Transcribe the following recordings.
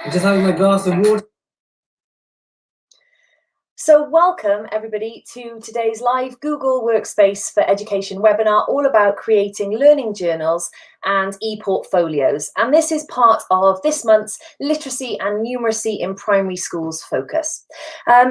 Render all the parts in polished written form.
I'm just having my glass of water. So welcome everybody to today's live Google Workspace for Education webinar, all about creating learning journals and e-portfolios. And this is part of this month's Literacy and Numeracy in Primary Schools focus.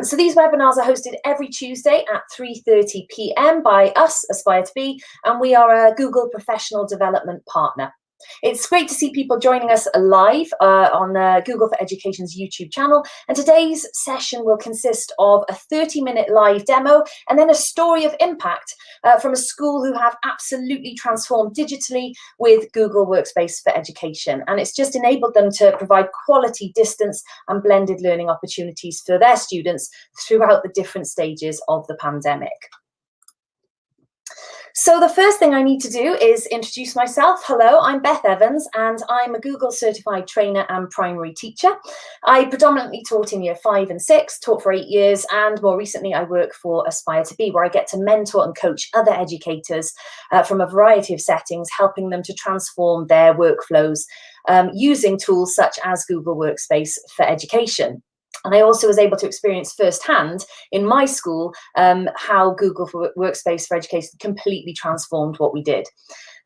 So these webinars are hosted every Tuesday at 3:30 p.m. by us, Aspire to Be, and we are a Google Professional Development Partner. It's great to see people joining us live on Google for Education's YouTube channel. And today's session will consist of a 30-minute live demo and then a story of impact from a school who have absolutely transformed digitally with Google Workspace for Education. And it's just enabled them to provide quality distance and blended learning opportunities for their students throughout the different stages of the pandemic. So the first thing I need to do is introduce myself. Hello, I'm Beth Evans and I'm a Google certified trainer and primary teacher. I predominantly taught in year 5 and 6, taught for 8 years, and more recently I work for Aspire to Be, where I get to mentor and coach other educators from a variety of settings, helping them to transform their workflows using tools such as Google Workspace for Education. And I also was able to experience firsthand in my school how Google Workspace for Education completely transformed what we did.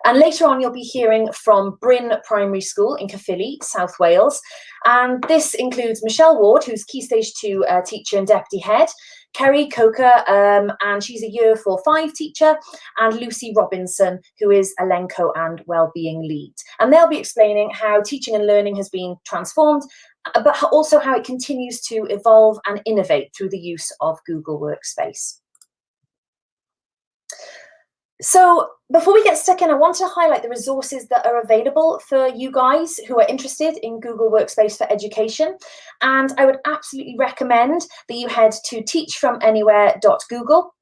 And later on, you'll be hearing from Bryn Primary School in Caerphilly, South Wales. And this includes Michelle Ward, who's Key Stage 2 teacher and deputy head, Kerry Coker, and she's a year 4-5 teacher, and Lucy Robinson, who is a Lenco and Wellbeing Lead. And they'll be explaining how teaching and learning has been transformed, but also how it continues to evolve and innovate through the use of Google Workspace. So before we get stuck in, I want to highlight the resources that are available for you guys who are interested in Google Workspace for Education. And I would absolutely recommend that you head to teachfromanywhere.google.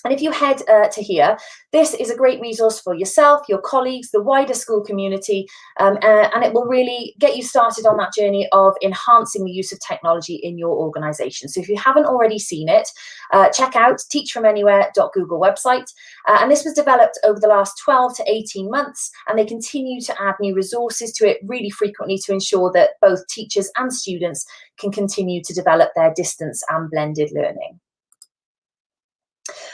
And if you head to here, this is a great resource for yourself, your colleagues, the wider school community, and it will really get you started on that journey of enhancing the use of technology in your organisation. So if you haven't already seen it, check out teachfromanywhere.google website. And this was developed over the last 12 to 18 months, and they continue to add new resources to it really frequently to ensure that both teachers and students can continue to develop their distance and blended learning.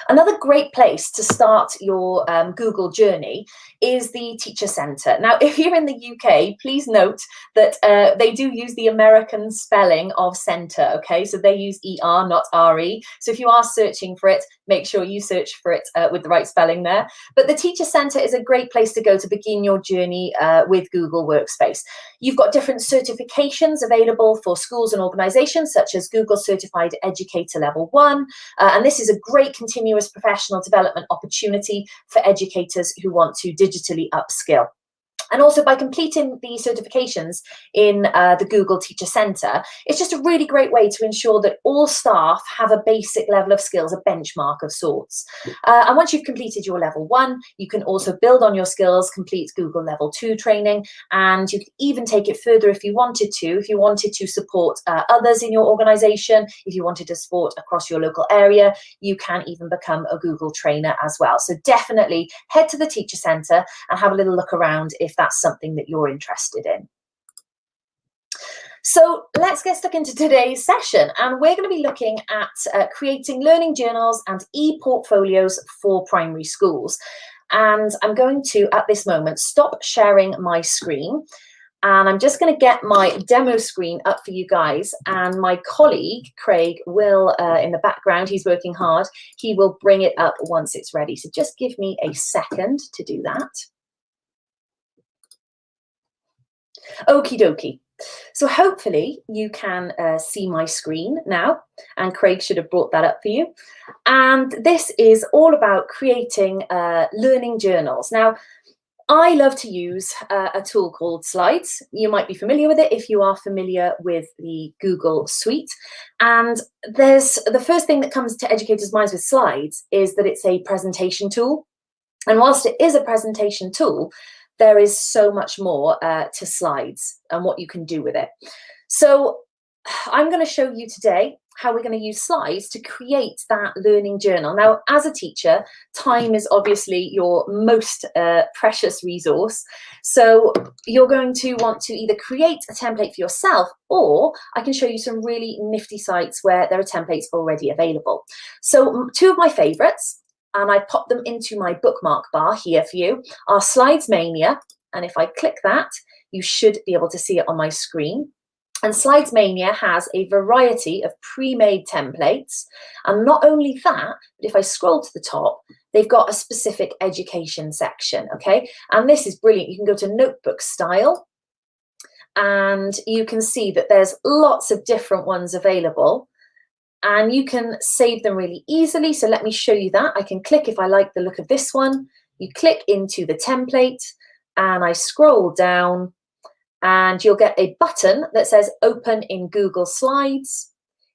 Another great place to start your Google journey is the Teacher Centre. Now, if you're in the UK, please note that they do use the American spelling of centre, okay? So they use ER, not RE. So if you are searching for it, make sure you search for it with the right spelling there. But the Teacher Centre is a great place to go to begin your journey with Google Workspace. You've got different certifications available for schools and organisations, such as Google Certified Educator Level 1, and this is a great continuous professional development opportunity for educators who want to digitally upskill. And also by completing the certifications in the Google Teacher Centre, it's just a really great way to ensure that all staff have a basic level of skills, a benchmark of sorts. And once you've completed your level 1, you can also build on your skills, complete Google level 2 training, and you can even take it further if you wanted to support others in your organisation, if you wanted to support across your local area, you can even become a Google trainer as well. So definitely head to the Teacher Centre and have a little look around if that's something that you're interested in. So let's get stuck into today's session, and we're going to be looking at creating learning journals and e-portfolios for primary schools. And I'm going to, at this moment, stop sharing my screen, and I'm just going to get my demo screen up for you guys, and my colleague Craig will, in the background, he's working hard, he will bring it up once it's ready. So just give me a second to do that. Okie dokie. So hopefully you can see my screen now, and Craig should have brought that up for you. And this is all about creating learning journals. Now, I love to use a tool called Slides. You might be familiar with it if you are familiar with the Google suite. And the first thing that comes to educators' minds with Slides is that it's a presentation tool. And whilst it is a presentation tool, there is so much more to Slides and what you can do with it. So I'm going to show you today how we're going to use slides to create that learning journal. Now, as a teacher, time is obviously your most precious resource. So you're going to want to either create a template for yourself, or I can show you some really nifty sites where there are templates already available. So two of my favorites, and I pop them into my bookmark bar here for you, are Slides Mania. And if I click that, you should be able to see it on my screen. And Slides Mania has a variety of pre-made templates. And not only that, but if I scroll to the top, they've got a specific education section, okay? And this is brilliant. You can go to notebook style, and you can see that there's lots of different ones available, and you can save them really easily. So let me show you that. I can click if I like the look of this one. You click into the template, and I scroll down, and you'll get a button that says open in Google Slides.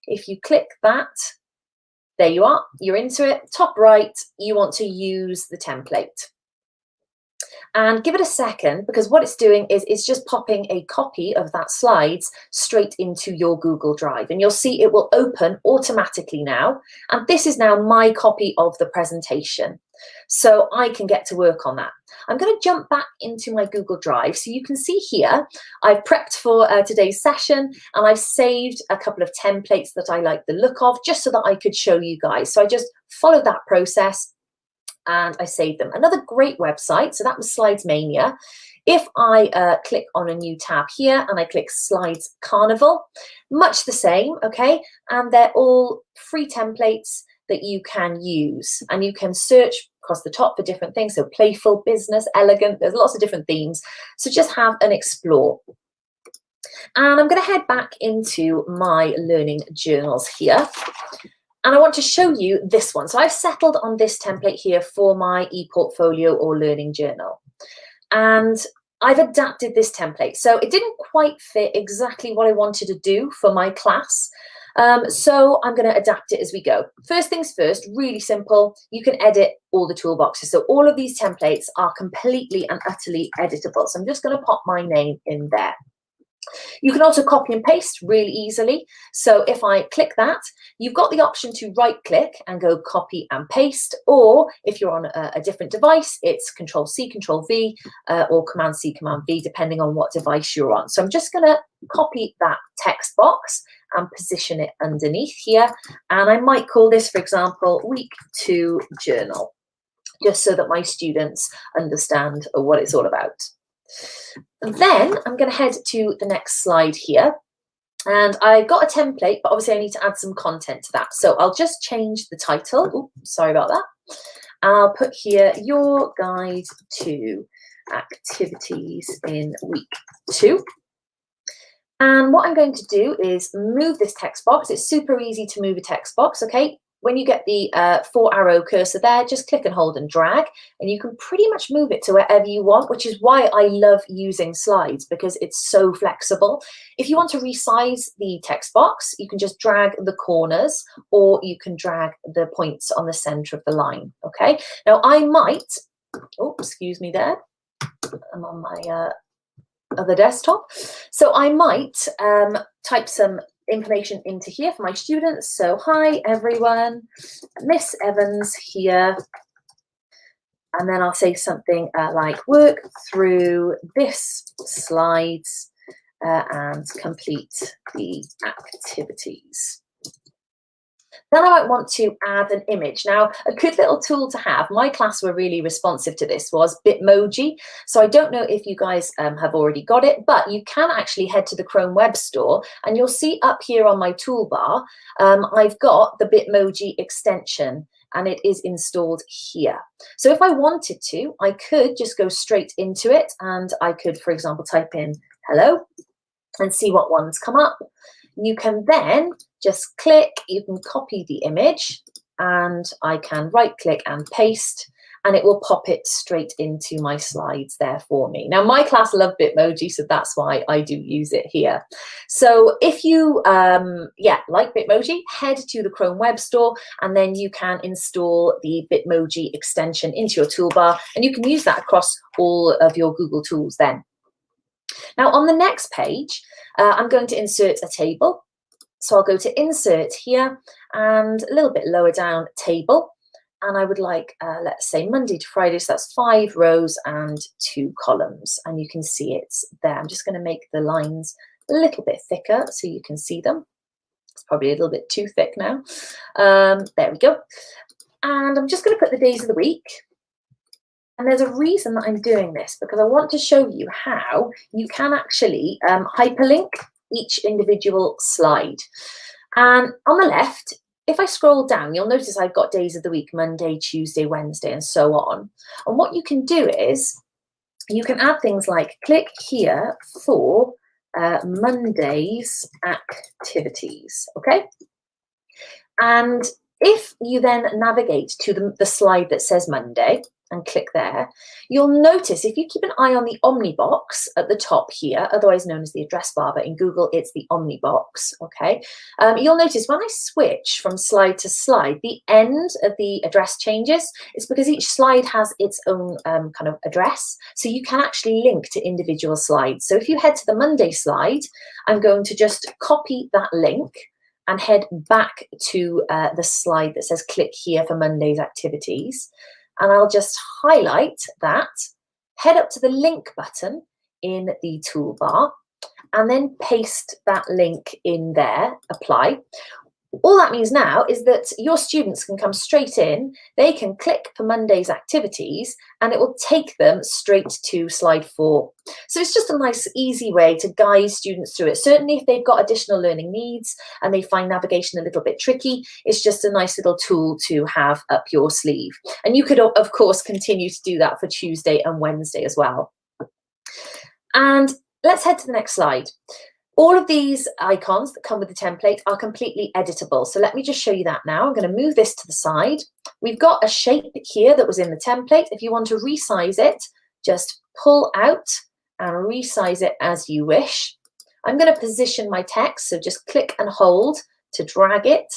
If you click that, there you are, you're into it. Top right, you want to use the template. And give it a second, because what it's doing is it's just popping a copy of that slides straight into your Google Drive. And you'll see it will open automatically now. And this is now my copy of the presentation. So I can get to work on that. I'm going to jump back into my Google Drive. So you can see here, I've prepped for today's session, and I've saved a couple of templates that I like the look of, just so that I could show you guys. So I just followed that process and I saved them. Another great website, so that was Slides Mania. If I click on a new tab here and I click Slides Carnival, much the same, okay? And they're all free templates that you can use, and you can search across the top for different things. So playful, business, elegant, there's lots of different themes. So just have an explore. And I'm going to head back into my learning journals here. And I want to show you this one. So I've settled on this template here for my ePortfolio or learning journal. And I've adapted this template. So it didn't quite fit exactly what I wanted to do for my class. So I'm going to adapt it as we go. First things first, really simple. You can edit all the toolboxes. So all of these templates are completely and utterly editable. So I'm just going to pop my name in there. You can also copy and paste really easily. So if I click that, you've got the option to right click and go copy and paste, or if you're on a different device, it's Control C, Control V, or Command C, Command V, depending on what device you're on. So I'm just going to copy that text box and position it underneath here. And I might call this, for example, Week 2 Journal, just so that my students understand what it's all about. Then I'm going to head to the next slide here, and I got a template, but obviously I need to add some content to that. So I'll just change the title. Oops, sorry about that. I'll put here your guide to activities in week 2. And what I'm going to do is move this text box. It's super easy to move a text box, okay? When you get the 4-arrow cursor there, just click and hold and drag, and you can pretty much move it to wherever you want, which is why I love using slides, because it's so flexible. If you want to resize the text box, you can just drag the corners, or you can drag the points on the center of the line, okay? Now I might, oh, excuse me there, I'm on my other desktop. So I might type some information into here for my students. So hi everyone, Miss Evans here, and then I'll say something like work through this slides and complete the activities. Then I might want to add an image. Now, a good little tool to have, my class were really responsive to this, was Bitmoji. So I don't know if you guys have already got it, but you can actually head to the Chrome Web Store, and you'll see up here on my toolbar, I've got the Bitmoji extension, and it is installed here. So if I wanted to, I could just go straight into it, and I could, for example, type in hello and see what ones come up. You can then just click, you can copy the image, and I can right click and paste, and it will pop it straight into my slides there for me. Now my class love Bitmoji, so that's why I do use it here. So if you like Bitmoji, head to the Chrome Web Store, and then you can install the Bitmoji extension into your toolbar, and you can use that across all of your Google tools then. Now on the next page, I'm going to insert a table. So I'll go to insert here and a little bit lower down, table. And I would like, let's say Monday to Friday, so that's 5 rows and 2 columns. And you can see it's there. I'm just going to make the lines a little bit thicker so you can see them. It's probably a little bit too thick now. There we go. And I'm just going to put the days of the week. And there's a reason that I'm doing this, because I want to show you how you can actually hyperlink each individual slide. And on the left, if I scroll down, you'll notice I've got days of the week, Monday, Tuesday, Wednesday, and so on. And what you can do is you can add things like click here for Monday's activities, okay? And if you then navigate to the slide that says Monday and click there, you'll notice if you keep an eye on the omnibox at the top here, otherwise known as the address bar, but in Google it's the omnibox, okay? You'll notice when I switch from slide to slide, the end of the address changes. It's because each slide has its own kind of address, so you can actually link to individual slides. So if you head to the Monday slide, I'm going to just copy that link and head back to the slide that says click here for Monday's activities. And I'll just highlight that, head up to the link button in the toolbar, and then paste that link in there, apply. All that means now is that your students can come straight in, they can click for Monday's activities, and it will take them straight to slide 4. So it's just a nice, easy way to guide students through it. Certainly if they've got additional learning needs and they find navigation a little bit tricky, it's just a nice little tool to have up your sleeve. And you could, of course, continue to do that for Tuesday and Wednesday as well. And let's head to the next slide. All of these icons that come with the template are completely editable. So let me just show you that now. I'm going to move this to the side. We've got a shape here that was in the template. If you want to resize it, just pull out and resize it as you wish. I'm going to position my text, so just click and hold to drag it.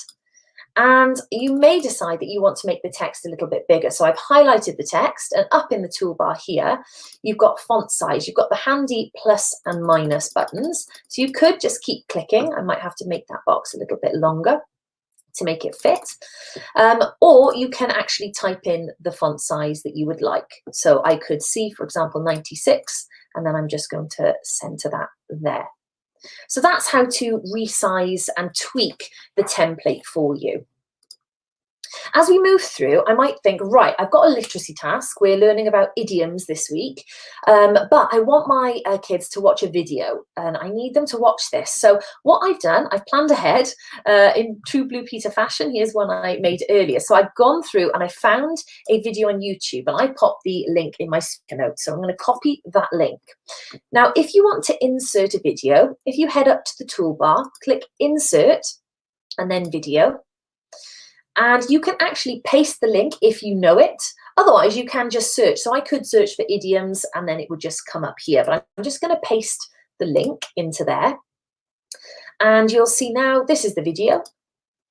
And you may decide that you want to make the text a little bit bigger. So I've highlighted the text, and up in the toolbar here, you've got font size. You've got the handy plus and minus buttons. So you could just keep clicking. I might have to make that box a little bit longer to make it fit. Or you can actually type in the font size that you would like. So I could see, for example, 96, and then I'm just going to center that there. So that's how to resize and tweak the template for you. As we move through, I might think, right, I've got a literacy task. We're learning about idioms this week, but I want my kids to watch a video and I need them to watch this. So what I've done, I've planned ahead in true Blue Peter fashion. Here's one I made earlier. So I've gone through and I found a video on YouTube and I popped the link in my speaker notes. So I'm going to copy that link. Now, if you want to insert a video, if you head up to the toolbar, click Insert and then Video. And you can actually paste the link if you know it. Otherwise, you can just search. So I could search for idioms and then it would just come up here. But I'm just going to paste the link into there. And you'll see now this is the video.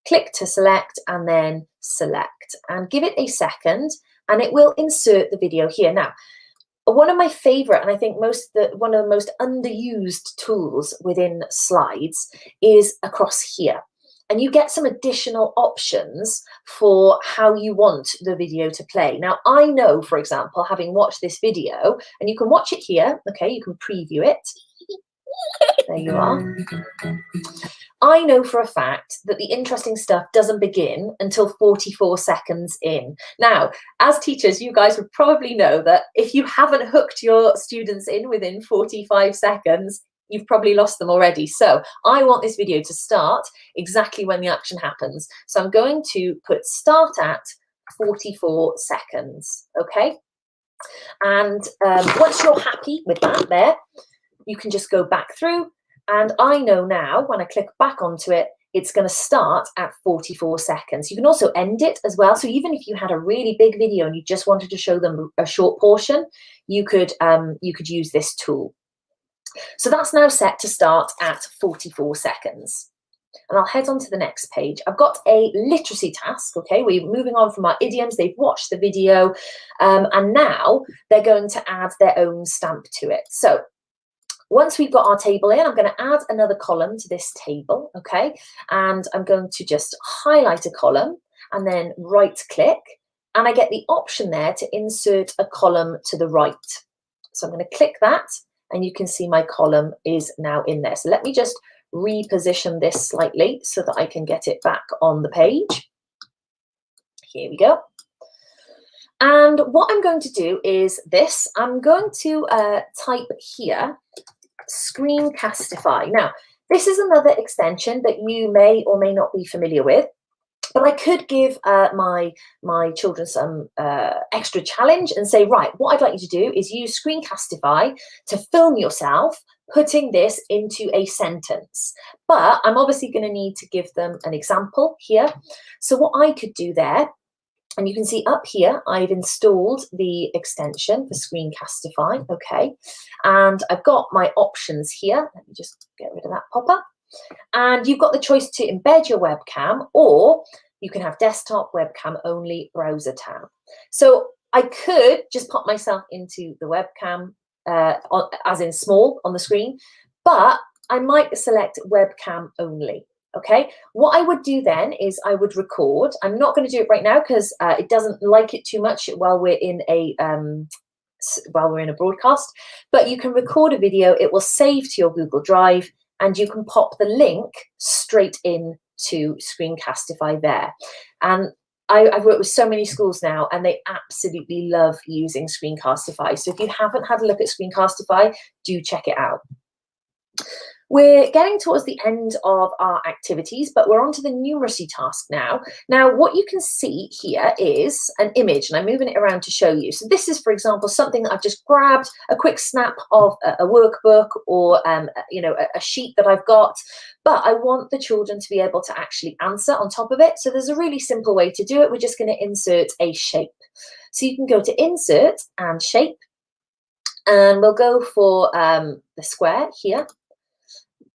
Click to select and then select. And give it a second and it will insert the video here. Now, one of my favorite, and I think one of the most underused tools within slides is across here. And you get some additional options for how you want the video to play. Now, I know, for example, having watched this video, and you can watch it here, okay, you can preview it. There you are. I know for a fact that the interesting stuff doesn't begin until 44 seconds in. Now, as teachers, you guys would probably know that if you haven't hooked your students in within 45 seconds, you've probably lost them already. So I want this video to start exactly when the action happens. So I'm going to put start at 44 seconds, okay? And once you're happy with that there, you can just go back through. And I know now when I click back onto it, it's going to start at 44 seconds. You can also end it as well. So even if you had a really big video and you just wanted to show them a short portion, you could use this tool. So that's now set to start at 44 seconds. And I'll head on to the next page. I've got a literacy task, okay? We're moving on from our idioms. They've watched the video and now they're going to add their own stamp to it. So Once we've got our table in, I'm going to add another column to this table, okay? And I'm going to just highlight a column and then right click, and I get the option there to insert a column to the right. So I'm going to click that, and you can see my column is now in there. So let me just reposition this slightly so that I can get it back on the page. Here we go. And what I'm going to do is this. I'm going to type here, Screencastify. Now, this is another extension that you may or may not be familiar with, but I could give my children some extra challenge and say, right, what I'd like you to do is use Screencastify to film yourself putting this into a sentence. But I'm obviously going to need to give them an example here. So what I could do there, and you can see up here, I've installed the extension for Screencastify, okay? And I've got my options here. Let me just get rid of that pop-up. And you've got the choice to embed your webcam, or you can have desktop webcam only browser tab. So I could just pop myself into the webcam, as in small on the screen, but I might select webcam only. Okay, what I would do then is I would record. I'm not going to do it right now because it doesn't like it too much while we're in a broadcast. But you can record a video. It will save to your Google Drive, and you can pop the link straight in to Screencastify there. And I've worked with so many schools now, and they absolutely love using Screencastify. So if you haven't had a look at Screencastify, do check it out. We're getting towards the end of our activities, but we're on to the numeracy task now. Now, what you can see here is an image, and I'm moving it around to show you. So this is, for example, something that I've just grabbed, a quick snap of a workbook or, a sheet that I've got, but I want the children to be able to actually answer on top of it. So there's a really simple way to do it. We're just going to insert a shape. So you can go to Insert and Shape, and we'll go for the square here.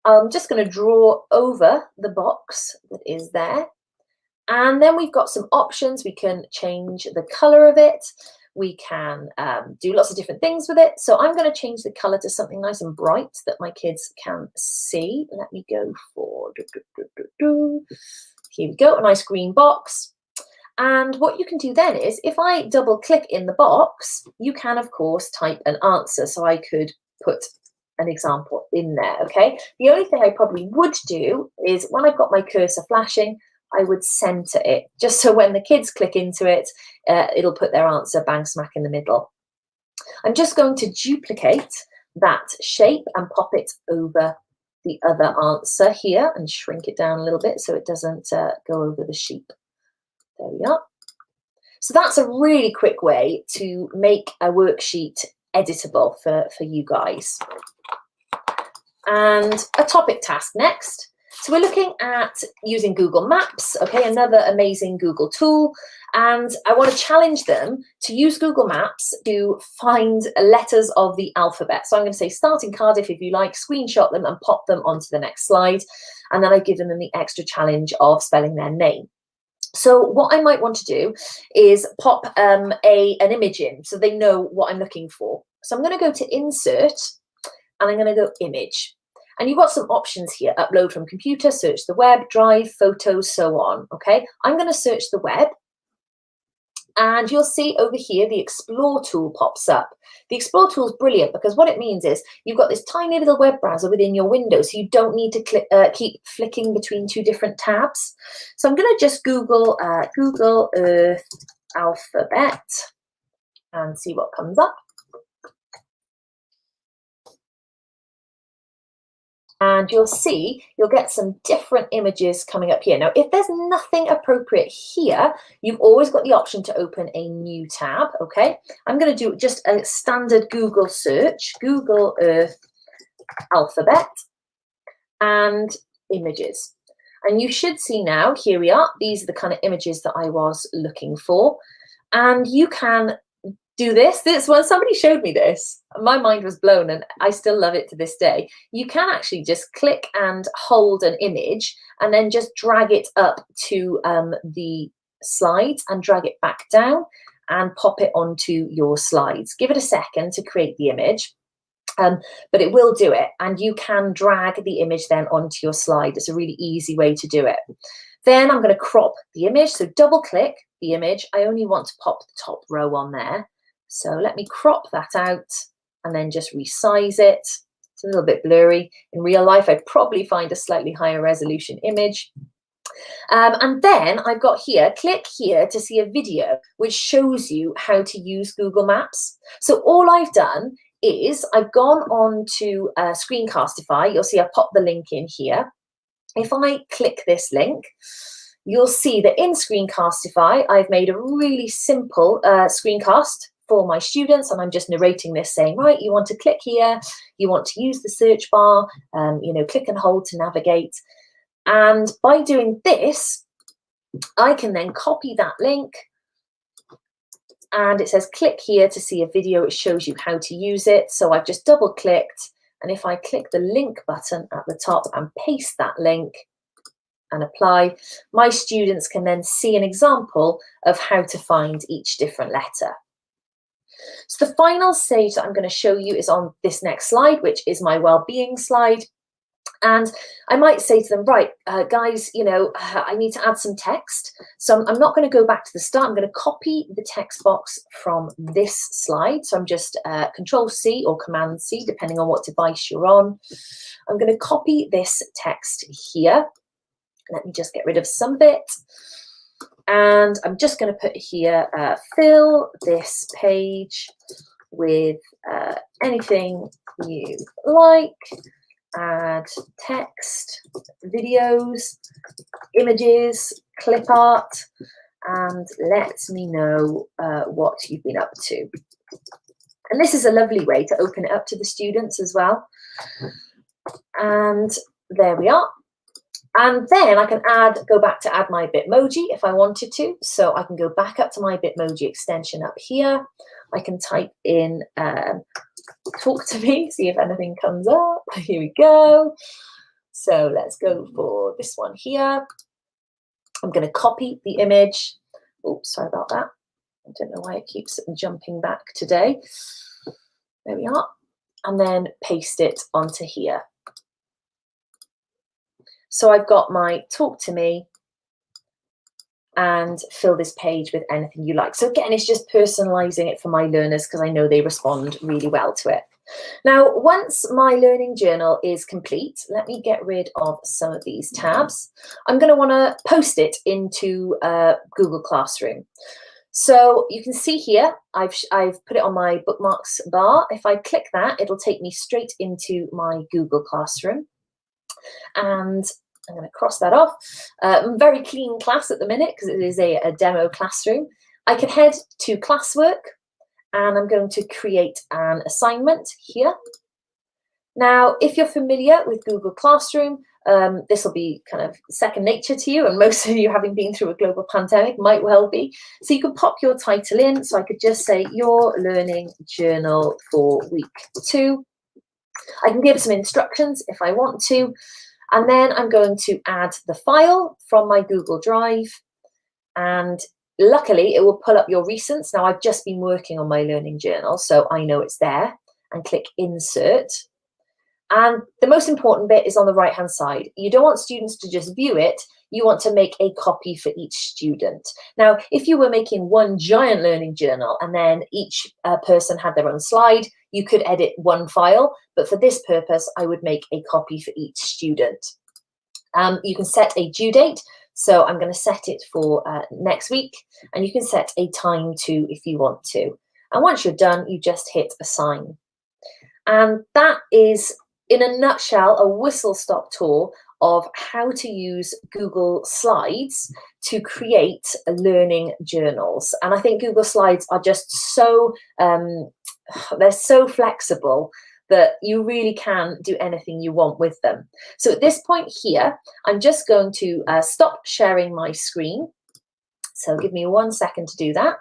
I'm just going to draw over the box that is there. And then we've got some options. We can change the color of it. We can do lots of different things with it. So I'm going to change the color to something nice and bright that my kids can see. Let me go for, here we go, a nice green box. And what you can do then is, if I double click in the box, you can, of course, type an answer. So I could put an example in there, okay? The only thing I probably would do is, when I've got my cursor flashing, I would center it, just so when the kids click into it, it'll put their answer bang smack in the middle. I'm just going to duplicate that shape and pop it over the other answer here and shrink it down a little bit so it doesn't go over the sheep. There we are. So that's a really quick way to make a worksheet editable for you guys. And a topic task next. So we're looking at using Google Maps, okay, another amazing Google tool. And I want to challenge them to use Google Maps to find letters of the alphabet. So I'm going to say start in Cardiff if you like, screenshot them and pop them onto the next slide. And then I've given them the extra challenge of spelling their name. So what I might want to do is pop an image in so they know what I'm looking for. So I'm going to go to Insert, and I'm going to go Image. And you've got some options here: upload from computer, search the web, drive, photos, so on. Okay, I'm going to search the web, and you'll see over here the Explore tool pops up. The Explore tool is brilliant because what it means is you've got this tiny little web browser within your window, so you don't need to keep flicking between two different tabs. So I'm going to just Google Google Earth alphabet and see what comes up. And you'll see, you'll get some different images coming up here. Now, if there's nothing appropriate here, you've always got the option to open a new tab, okay? I'm going to do just a standard Google search, Google Earth alphabet and images. And you should see now, here we are. These are the kind of images that I was looking for. And you can do this. When somebody showed me this, my mind was blown, and I still love it to this day. You can actually just click and hold an image and then just drag it up to the slides and drag it back down and pop it onto your slides. Give it a second to create the image. but it will do it, and you can drag the image then onto your slide. It's a really easy way to do it. Then I'm going to crop the image, so double click the image. I only want to pop the top row on there, so let me crop that out and then just resize it. It's a little bit blurry. In real life, I'd probably find a slightly higher resolution image. And then I've got here, click here to see a video which shows you how to use Google Maps. So all I've done is I've gone on to Screencastify. You'll see I popped the link in here. If I click this link, you'll see that in Screencastify, I've made a really simple screencast for my students, and I'm just narrating this saying, right, you want to click here, you want to use the search bar, click and hold to navigate. And by doing this, I can then copy that link, and it says click here to see a video. It shows you how to use it. So I've just double clicked, and if I click the link button at the top and paste that link and apply, my students can then see an example of how to find each different letter. So the final stage that I'm going to show you is on this next slide, which is my well-being slide. And I might say to them, right, guys, I need to add some text. So I'm not going to go back to the start. I'm going to copy the text box from this slide. So I'm just Control-C or Command-C, depending on what device you're on. I'm going to copy this text here. Let me just get rid of some of it. And I'm just going to put here, fill this page with anything you like. Add text, videos, images, clip art, and let me know what you've been up to. And this is a lovely way to open it up to the students as well. And there we are. And then I can go back to add my Bitmoji if I wanted to. So I can go back up to my Bitmoji extension up here. I can type in talk to me, see if anything comes up. Here we go. So let's go for this one here. I'm going to copy the image. Oops, sorry about that. I don't know why it keeps jumping back today. There we are. And then paste it onto here. So I've got my talk to me and fill this page with anything you like. So again, it's just personalizing it for my learners because I know they respond really well to it. Now, once my learning journal is complete, let me get rid of some of these tabs. I'm going to want to post it into Google Classroom. So you can see here, I've put it on my bookmarks bar. If I click that, it'll take me straight into my Google Classroom. And I'm going to cross that off. Very clean class at the minute because it is a demo classroom. I can head to classwork and I'm going to create an assignment here. Now, if you're familiar with Google Classroom, this will be kind of second nature to you, and most of you, having been through a global pandemic, might well be. So you can pop your title in. So I could just say your learning journal for week 2. I can give some instructions if I want to. And then I'm going to add the file from my Google Drive. And luckily, it will pull up your recents. Now, I've just been working on my learning journal, so I know it's there. And click Insert. And the most important bit is on the right-hand side. You don't want students to just view it. You want to make a copy for each student. Now, if you were making one giant learning journal and then each person had their own slide, you could edit one file. But for this purpose, I would make a copy for each student. You can set a due date. So I'm going to set it for next week. And you can set a time too if you want to. And once you're done, you just hit Assign. And that is, in a nutshell, a whistle-stop tour of how to use Google Slides to create learning journals. And I think Google Slides are just so, they're so flexible that you really can do anything you want with them. So at this point here, I'm just going to stop sharing my screen. So give me 1 second to do that.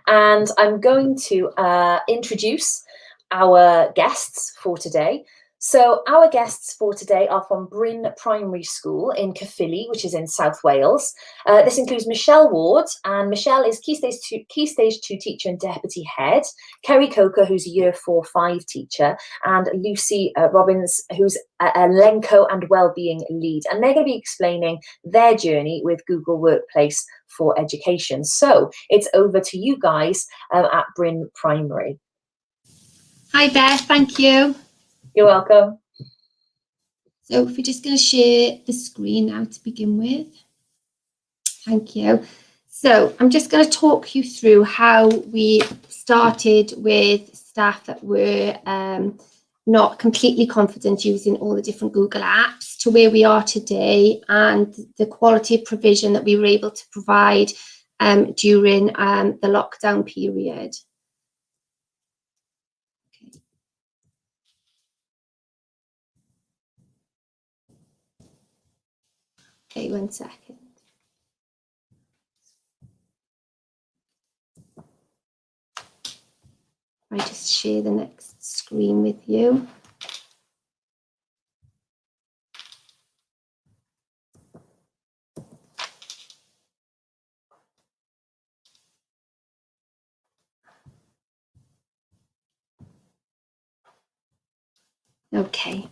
And I'm going to introduce our guests for today. So our guests for today are from Bryn Primary School in Caerphilly, which is in South Wales. This includes Michelle Ward, and Michelle is Key Stage 2 teacher and deputy head, Kerry Coker, who's a Year 4-5 teacher, and Lucy Robbins, who's a Lenco and Wellbeing lead. And they're going to be explaining their journey with Google Workplace for Education. So it's over to you guys at Bryn Primary. Hi Beth, thank you. You're welcome. So if we're just going to share the screen now to begin with. Thank you. So I'm just going to talk you through how we started with staff that were not completely confident using all the different Google apps to where we are today, and the quality of provision that we were able to provide during the lockdown period. Okay, 1 second. I just share the next screen with you. Okay.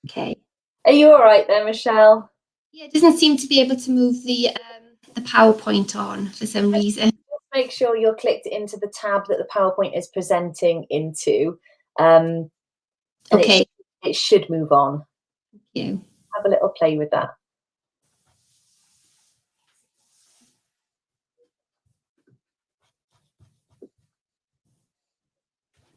Okay. Are you all right there, Michelle? Yeah, it doesn't seem to be able to move the PowerPoint on for some reason. Just make sure you're clicked into the tab that the PowerPoint is presenting into. Okay. It should move on. Thank you. Have a little play with that.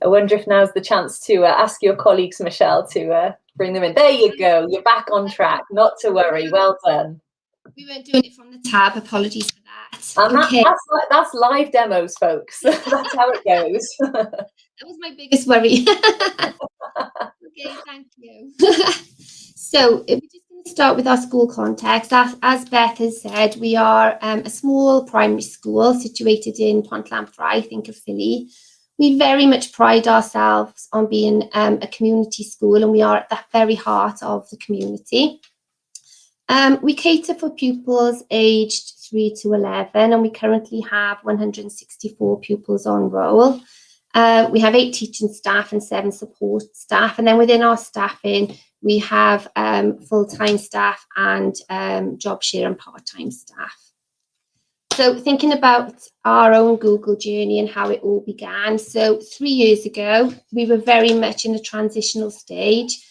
I wonder if now's the chance to ask your colleagues, Michelle, to bring them in. There you go. You're back on track. Not to worry. Well done. We weren't doing it from the tab. Apologies for that. And okay. That's live demos, folks. That's how it goes. That was my biggest worry. Okay, thank you. So we're just going to start with our school context. As Beth has said, we are a small primary school situated in Pont-Lampraith in Caerphilly. We very much pride ourselves on being a community school, and we are at the very heart of the community. We cater for pupils aged 3 to 11, and we currently have 164 pupils on roll. We have 8 teaching staff and 7 support staff, and then within our staffing, we have full-time staff and job share and part-time staff. So thinking about our own Google journey and how it all began. So 3 years ago, we were very much in a transitional stage.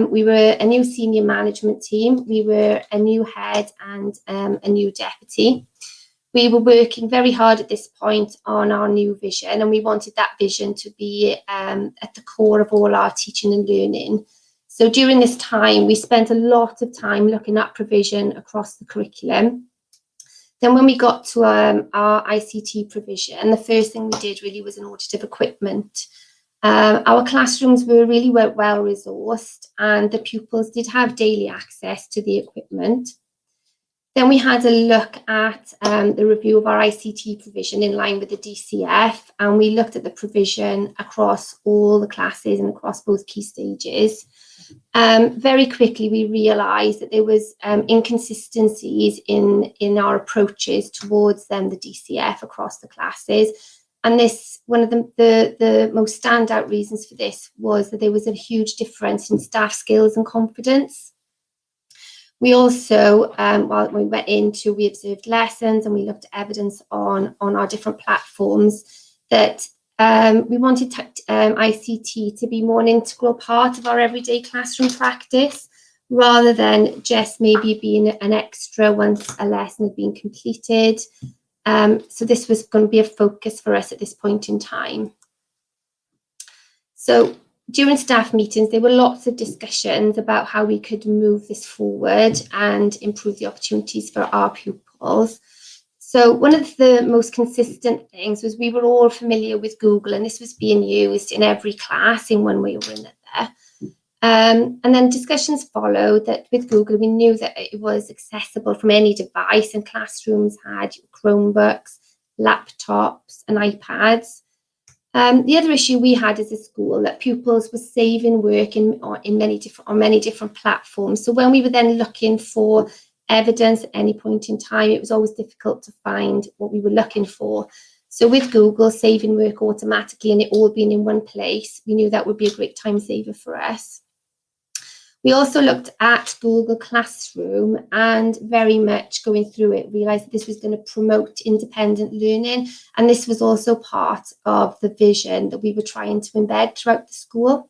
We were a new senior management team. We were a new head and a new deputy. We were working very hard at this point on our new vision, and we wanted that vision to be at the core of all our teaching and learning. So during this time, we spent a lot of time looking at provision across the curriculum. Then when we got to our ICT provision, the first thing we did really was an audit of equipment. Our classrooms were really well resourced, and the pupils did have daily access to the equipment. Then we had a look at the review of our ICT provision in line with the DCF, and we looked at the provision across all the classes and across both key stages. Very quickly, we realised that there was inconsistencies in our approaches towards the DCF across the classes. And this, one of the most standout reasons for this was that there was a huge difference in staff skills and confidence. We also, while we went into, we observed lessons and we looked at evidence on our different platforms that we wanted ICT to be more an integral part of our everyday classroom practice, rather than just maybe being an extra once a lesson had been completed. So this was going to be a focus for us at this point in time. So during staff meetings, there were lots of discussions about how we could move this forward and improve the opportunities for our pupils. So one of the most consistent things was we were all familiar with Google, and this was being used in every class in one way or another. And then discussions followed that with Google, we knew that it was accessible from any device, and classrooms had Chromebooks, laptops, and iPads. The other issue we had as a school that pupils were saving work on many different platforms. So when we were then looking for evidence at any point in time, it was always difficult to find what we were looking for. So with Google saving work automatically and it all being in one place, we knew that would be a great time saver for us. We also looked at Google Classroom, and very much going through it, realised that this was going to promote independent learning. And this was also part of the vision that we were trying to embed throughout the school.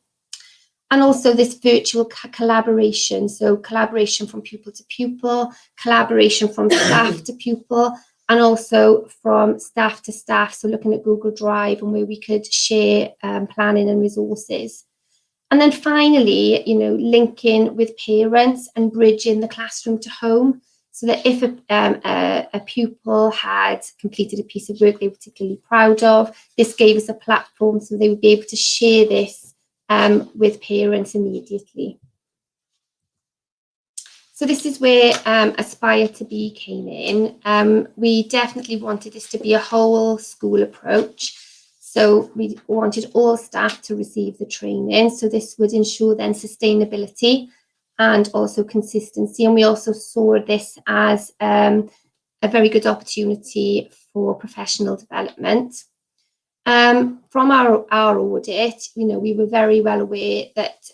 And also this virtual collaboration. So collaboration from pupil to pupil, collaboration from staff to pupil, and also from staff to staff. So looking at Google Drive and where we could share planning and resources. And then finally, linking with parents and bridging the classroom to home, so that if a pupil had completed a piece of work they were particularly proud of, this gave us a platform so they would be able to share this with parents immediately. So this is where Aspire to Be came in. We definitely wanted this to be a whole school approach. So we wanted all staff to receive the training. So this would ensure then sustainability and also consistency. And we also saw this as a very good opportunity for professional development. From our audit, we were very well aware that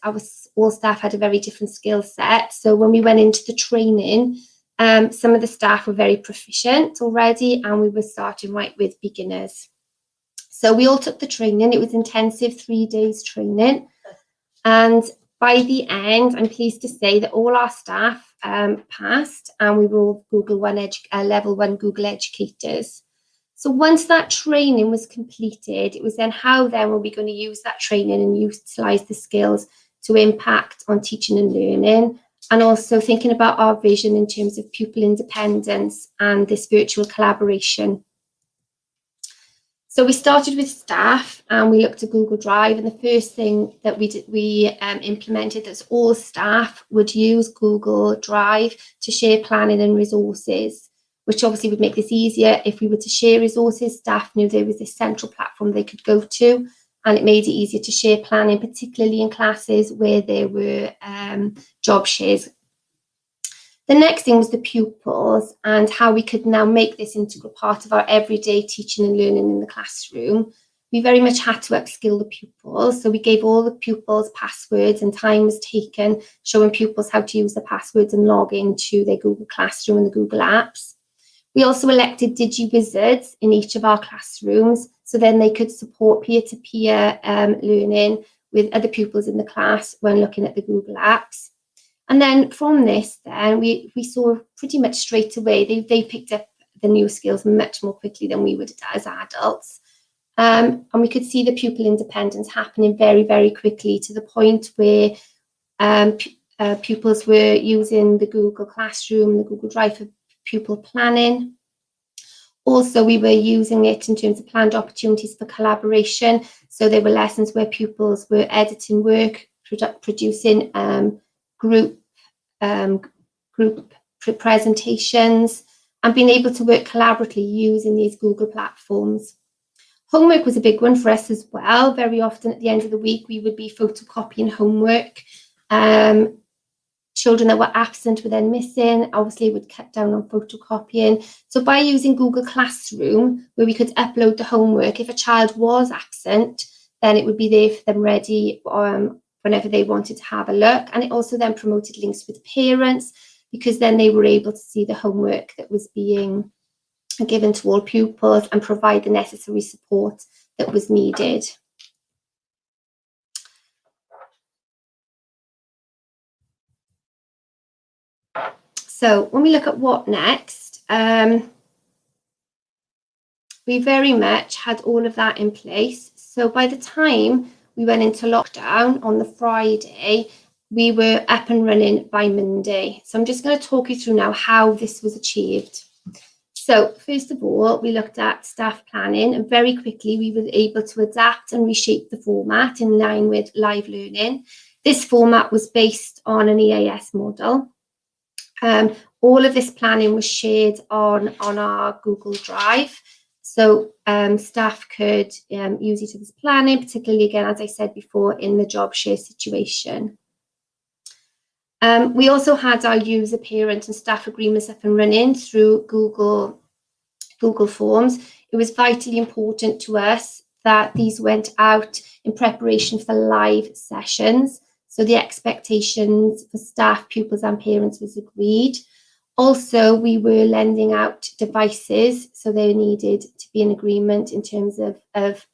all staff had a very different skill set. So when we went into the training, some of the staff were very proficient already, and we were starting right with beginners. So we all took the training. It was intensive 3 days training. And by the end, I'm pleased to say that all our staff passed, and we were all level 1 Google educators. So once that training was completed, it was then how then were we going to use that training and utilise the skills to impact on teaching and learning, and also thinking about our vision in terms of pupil independence and this virtual collaboration. So we started with staff and we looked at Google Drive, and the first thing that we implemented is all staff would use Google Drive to share planning and resources, which obviously would make this easier. If we were to share resources, staff knew there was this central platform they could go to, and it made it easier to share planning, particularly in classes where there were job shares. The next thing was the pupils and how we could now make this integral part of our everyday teaching and learning in the classroom. We very much had to upskill the pupils. So we gave all the pupils passwords, and time was taken showing pupils how to use the passwords and log into their Google Classroom and the Google Apps. We also elected DigiWizards in each of our classrooms, so then they could support peer-to-peer learning with other pupils in the class when looking at the Google Apps. And then from this, then we saw pretty much straight away, they picked up the new skills much more quickly than we would as adults. And we could see the pupil independence happening very, very quickly, to the point where pupils were using the Google Classroom, the Google Drive for pupil planning. Also, we were using it in terms of planned opportunities for collaboration. So there were lessons where pupils were editing work, producing group presentations, and being able to work collaboratively using these Google platforms. Homework was a big one for us as well. Very often at the end of the week, we would be photocopying homework. Children that were absent were then missing. Obviously, it would cut down on photocopying. So by using Google Classroom, where we could upload the homework, if a child was absent, then it would be there for them ready whenever they wanted to have a look. And it also then promoted links with parents, because then they were able to see the homework that was being given to all pupils and provide the necessary support that was needed. So when we look at what next, we very much had all of that in place. So by the time we went into lockdown on the Friday, we were up and running by Monday. So I'm just going to talk you through now how this was achieved. So first of all, we looked at staff planning, and very quickly we were able to adapt and reshape the format in line with live learning. This format was based on an EAS model. All of this planning was shared on our Google Drive. So staff could use it as planning, particularly, again, as I said before, in the job share situation. We also had our user, parent and staff agreements up and running through Google Forms. It was vitally important to us that these went out in preparation for live sessions. So the expectations for staff, pupils and parents was agreed. Also, we were lending out devices, so they needed to be in agreement in terms of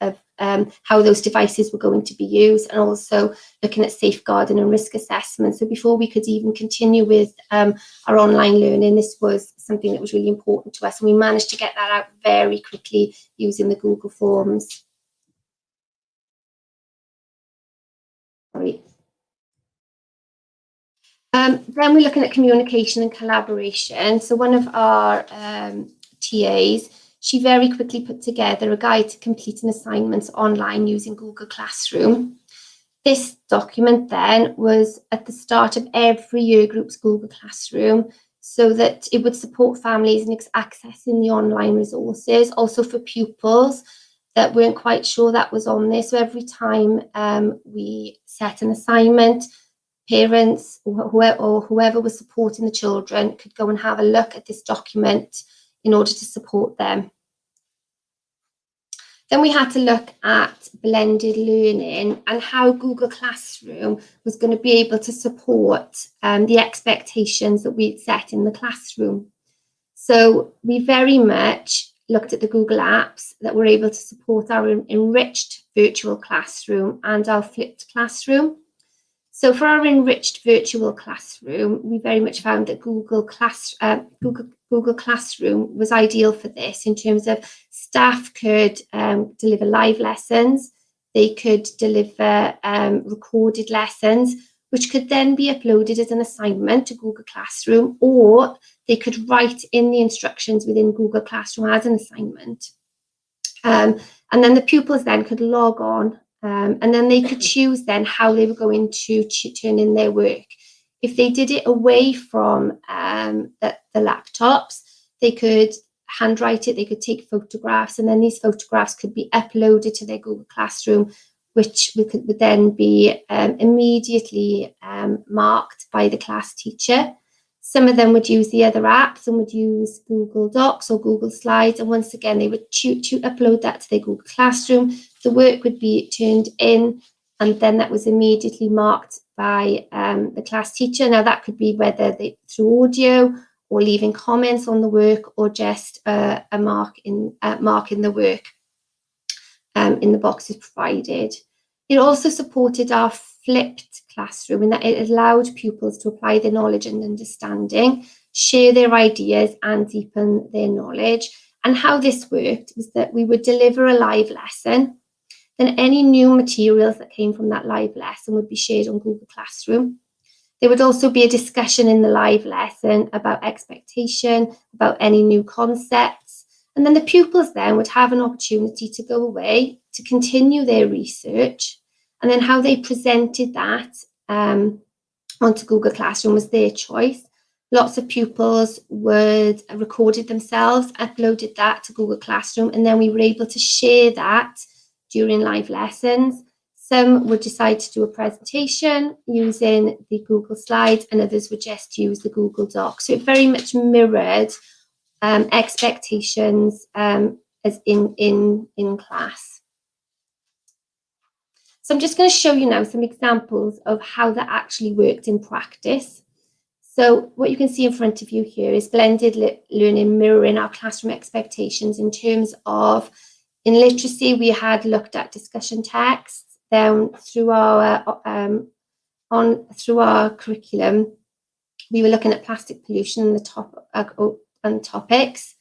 how those devices were going to be used, and also looking at safeguarding and risk assessment. So before we could even continue with our online learning, this was something that was really important to us, and we managed to get that out very quickly using the Google Forms. Sorry. Then we're looking at communication and collaboration. So one of our TAs, she very quickly put together a guide to completing assignments online using Google Classroom. This document then was at the start of every year group's Google Classroom, so that it would support families in accessing the online resources, also for pupils that weren't quite sure that was on there. So every time we set an assignment, parents or whoever was supporting the children could go and have a look at this document in order to support them. Then we had to look at blended learning and how Google Classroom was going to be able to support the expectations that we'd set in the classroom. So we very much looked at the Google apps that were able to support our enriched virtual classroom and our flipped classroom. So for our enriched virtual classroom, we very much found that Google Classroom was ideal for this, in terms of staff could deliver live lessons, they could deliver recorded lessons, which could then be uploaded as an assignment to Google Classroom, or they could write in the instructions within Google Classroom as an assignment. And then the pupils then could log on, and then they could choose then how they were going to turn in their work. If they did it away from the laptops, they could handwrite it, they could take photographs, and then these photographs could be uploaded to their Google Classroom, which would then be immediately marked by the class teacher. Some of them would use the other apps and would use Google Docs or Google Slides, and once again they would upload that to their Google Classroom. The work would be turned in, and then that was immediately marked by the class teacher. Now that could be whether through audio or leaving comments on the work, or just a mark in the work in the boxes provided. It also supported our flipped classroom, in that it allowed pupils to apply their knowledge and understanding, share their ideas and deepen their knowledge. And how this worked was that we would deliver a live lesson, then any new materials that came from that live lesson would be shared on Google Classroom. There would also be a discussion in the live lesson about expectation, about any new concepts. And then the pupils then would have an opportunity to go away, to continue their research, and then how they presented that onto Google Classroom was their choice. Lots of pupils would recorded themselves, uploaded that to Google Classroom, and then we were able to share that during live lessons. Some would decide to do a presentation using the Google Slides, and others would just use the Google Docs. So it very much mirrored expectations as in class. So I'm just going to show you now some examples of how that actually worked in practice. So what you can see in front of you here is blended learning mirroring our classroom expectations in terms of, in literacy, we had looked at discussion texts, then through our curriculum, we were looking at plastic pollution and topics.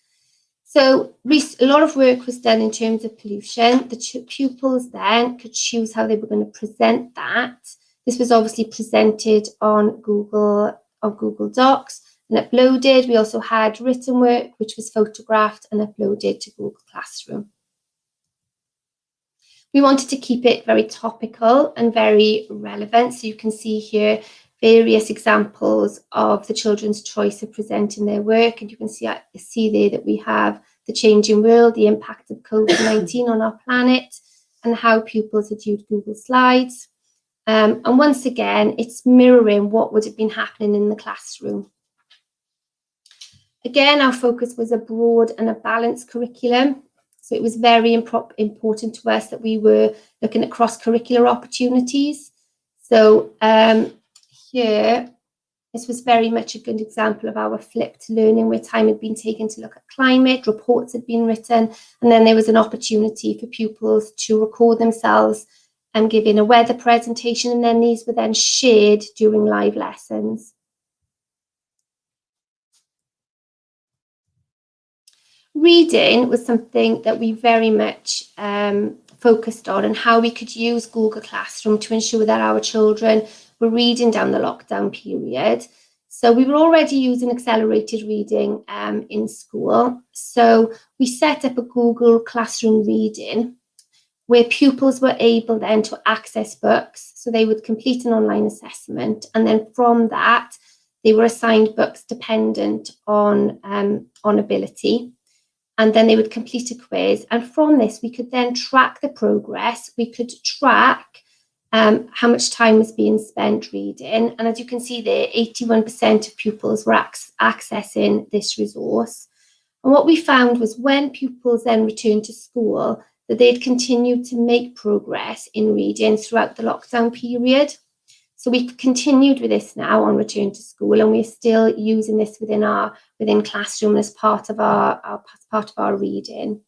So a lot of work was done in terms of pollution. The pupils then could choose how they were going to present that. This was obviously presented on Google Docs and uploaded. We also had written work, which was photographed and uploaded to Google Classroom. We wanted to keep it very topical and very relevant. So you can see here various examples of the children's choice of presenting their work. And you can see there that we have the changing world, the impact of COVID-19 on our planet, and how pupils had used Google Slides. And once again, it's mirroring what would have been happening in the classroom. Again, our focus was a broad and a balanced curriculum. So it was very important to us that we were looking at cross-curricular opportunities. So here, this was very much a good example of our flipped learning, where time had been taken to look at climate, reports had been written, and then there was an opportunity for pupils to record themselves and give in a weather presentation, and then these were then shared during live lessons. Reading was something that we very much focused on, and how we could use Google Classroom to ensure that our children were reading down the lockdown period. So we were already using accelerated reading in school. So we set up a Google Classroom reading where pupils were able then to access books. So they would complete an online assessment, and then from that, they were assigned books dependent on ability. And then they would complete a quiz. And from this, we could then track the progress. We could track how much time was being spent reading. And as you can see there, 81% of pupils were accessing this resource. And what we found was when pupils then returned to school, that they'd continued to make progress in reading throughout the lockdown period. So we've continued with this now on return to school, and we're still using this within classroom as part of our reading.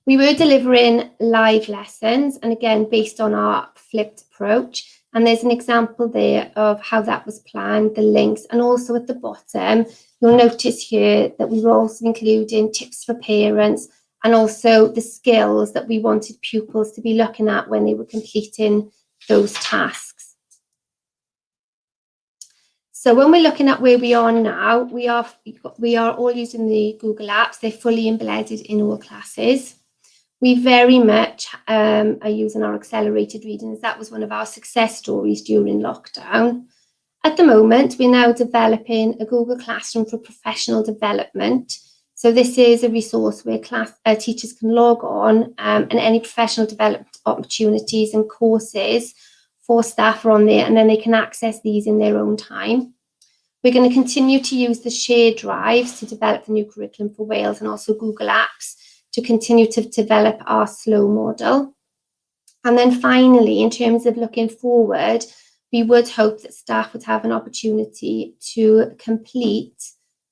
We were delivering live lessons, and again based on our flipped approach. And there's an example there of how that was planned, the links, and also at the bottom you'll notice here that we were also including tips for parents and also the skills that we wanted pupils to be looking at when they were completing those tasks. So when we're looking at where we are now, we are all using the Google apps. They're fully embedded in all classes. We very much are using our accelerated reading, as that was one of our success stories during lockdown. At the moment, we're now developing a Google Classroom for professional development. So this is a resource where teachers can log on and any professional development opportunities and courses for staff are on there, and then they can access these in their own time. We're going to continue to use the shared drives to develop the new curriculum for Wales, and also Google Apps to continue to develop our slow model. And then finally, in terms of looking forward, we would hope that staff would have an opportunity to complete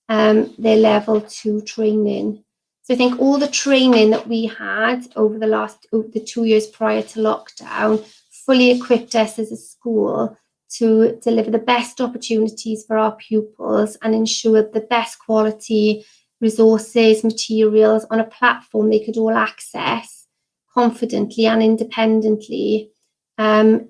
their level 2 training. So I think all the training that we had over the 2 years prior to lockdown fully equipped us as a school to deliver the best opportunities for our pupils and ensure the best quality resources, materials on a platform they could all access confidently and independently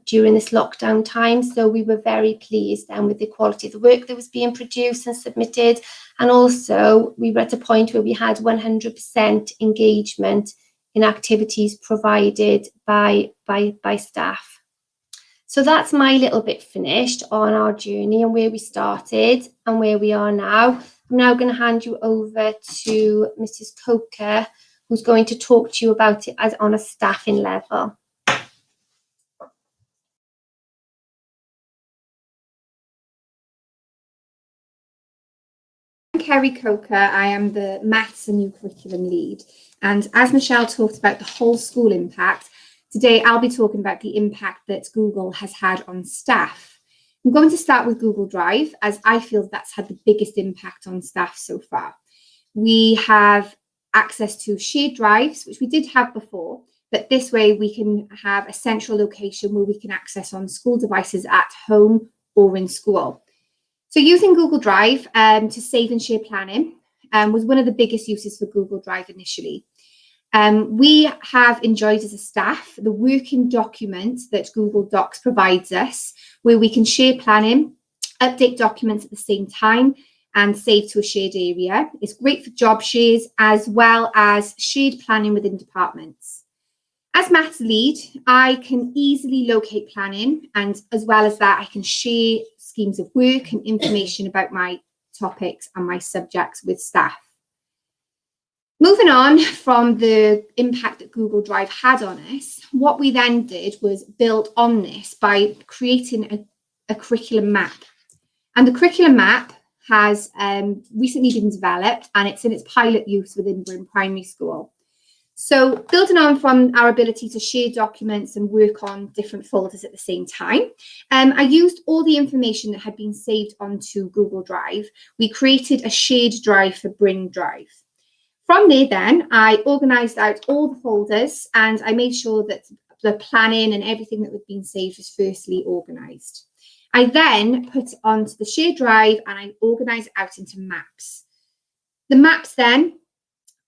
during this lockdown time. So we were very pleased with the quality of the work that was being produced and submitted. And also we were at a point where we had 100% engagement in activities provided by staff. So that's my little bit finished on our journey and where we started and where we are now. I'm now going to hand you over to Mrs. Coker, who's going to talk to you about it as on a staffing level. I'm Kerry Coker. I am the Maths and New Curriculum Lead. And as Michelle talked about the whole school impact, today I'll be talking about the impact that Google has had on staff. I'm going to start with Google Drive, as I feel that's had the biggest impact on staff so far. We have access to shared drives, which we did have before, but this way we can have a central location where we can access on school devices at home or in school. So using Google Drive to save and share planning was one of the biggest uses for Google Drive initially. We have enjoyed as a staff the working documents that Google Docs provides us, where we can share planning, update documents at the same time, and save to a shared area. It's great for job shares as well as shared planning within departments. As maths lead, I can easily locate planning, and as well as that, I can share schemes of work and information about my topics and my subjects with staff. Moving on from the impact that Google Drive had on us, what we then did was build on this by creating a curriculum map. And the curriculum map has recently been developed, and it's in its pilot use within Broome Primary School. So building on from our ability to share documents and work on different folders at the same time, I used all the information that had been saved onto Google Drive. We created a shared drive for Broome Drive. From there then, I organised out all the folders, and I made sure that the planning and everything that had been saved was firstly organised. I then put it onto the shared drive and I organised it out into maps. The maps then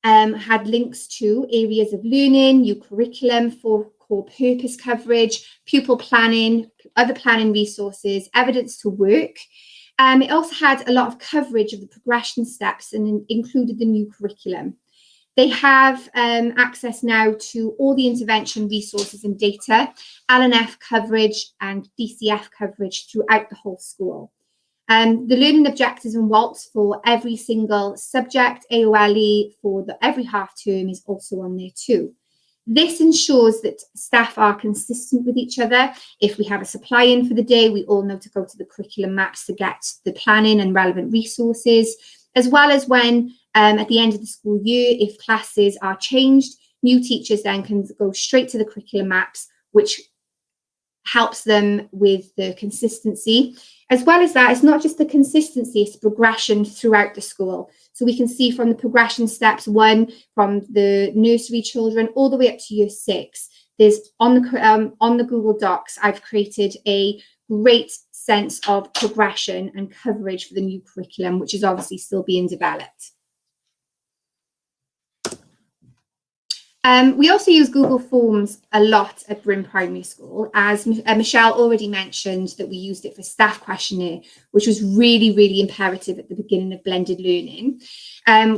had links to areas of learning, new curriculum for core purpose coverage, pupil planning, other planning resources, evidence to work. It also had a lot of coverage of the progression steps and included the new curriculum. They have access now to all the intervention resources and data, LNF coverage and DCF coverage throughout the whole school. The learning objectives and WALTs for every single subject, AOLE for every half term is also on there too. This ensures that staff are consistent with each other. If we have a supply in for the day, we all know to go to the curriculum maps to get the planning and relevant resources, as well as when at the end of the school year, if classes are changed, new teachers then can go straight to the curriculum maps, which helps them with the consistency. As well as that, it's not just the consistency, it's progression throughout the school. So we can see from the progression steps 1, from the nursery children all the way up to year 6. There's on the Google Docs, I've created a great sense of progression and coverage for the new curriculum, which is obviously still being developed. We also use Google Forms a lot at Broome Primary School, as Michelle already mentioned that we used it for staff questionnaire, which was really, really imperative at the beginning of blended learning.